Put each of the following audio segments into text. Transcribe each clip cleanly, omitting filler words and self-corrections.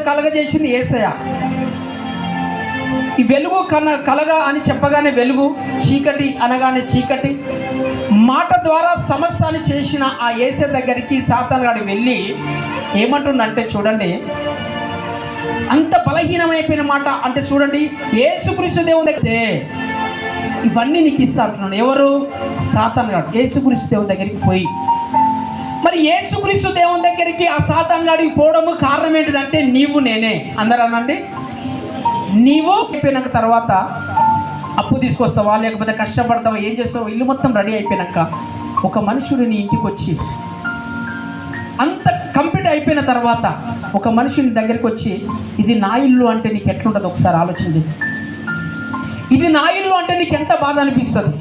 కలగజేసింది యేసయ్య. ఈ వెలుగు కలగా అని చెప్పగానే వెలుగు, చీకటి అనగానే చీకటి. మాట ద్వారా సమస్తాన్ని చేసిన ఆ యేసయ్య దగ్గరికి సాతానుగాడు వెళ్ళి ఏమంటుండంటే చూడండి, అంత బలహీనమైపోయిన మాట అంటే చూడండి, యేసుక్రీస్తు దేవుని దగ్గర ఇవన్నీ నీకు ఇస్తా అంటున్నాడు. ఎవరు? సాతానుగాడు యేసుక్రీస్తు దేవుని దగ్గరికి పోయి. మరి యేసుక్రీస్తు దేవుని దగ్గరికి ఆ సాతానుగాడికి పోవడము కారణం ఏంటిదంటే నీవు నేనే. అందరూ అనండి, నీవు అయిపోయినాక తర్వాత అప్పు తీసుకొస్తావా, లేకపోతే కష్టపడతావా, ఏం చేస్తావా, ఇల్లు మొత్తం రెడీ అయిపోయినాక ఒక మనుషుడు నీ ఇంటికి వచ్చి అంత కంప్లీట్ అయిపోయిన తర్వాత ఒక మనుషుని దగ్గరికి వచ్చి ఇది నా ఇల్లు అంటే నీకు ఎట్లుంటుంది ఒకసారి ఆలోచించి. ఇది నా ఇల్లు అంటే నీకు ఎంత బాధ అనిపిస్తుంది?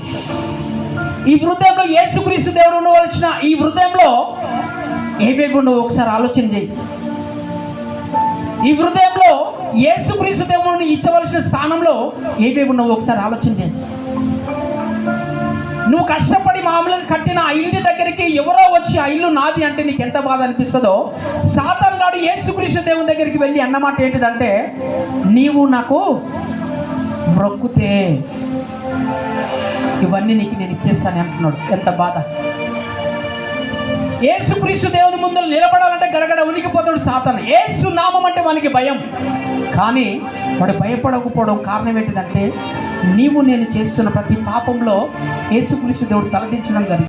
ఈ హృదయంలో యేసుక్రీస్తు దేవుడు ఉండవలసిన ఈ హృదయంలో ఏవేవి ఉండవు ఒకసారి ఆలోచన చేయి. ఈ హృదయంలో యేసుక్రీస్తు దేవుడిని ఇచ్చవలసిన స్థానంలో ఏవేవి ఉన్నావు ఒకసారి ఆలోచన చేయి. నువ్వు కష్టపడి మామూలుగా కట్టిన ఆ ఇంటి దగ్గరికి ఎవరో వచ్చి ఆ ఇల్లు నాది అంటే నీకు ఎంత బాధ అనిపిస్తుందో, సాతానుగాడు యేసుక్రీస్తు దేవుని దగ్గరికి వెళ్ళి అన్నమాట ఏంటిదంటే నీవు నాకు మొక్కుతే ఇవన్నీ నీకు నేను ఇచ్చేస్తాను అంటున్నాడు. ఎంత బాధ! యేసుక్రీస్తు దేవుని ముందు నిలబడాలంటే గడగడ ఉనికిపోతాడు సాతాను. యేసు నామం అంటే వానికి భయం. కానీ వాడు భయపడకపోవడం కారణం ఏంటిదంటే నీవు నేను చేస్తున్న ప్రతి పాపంలో యేసుక్రీస్తు దేవుడు తలదించడం జరిగింది.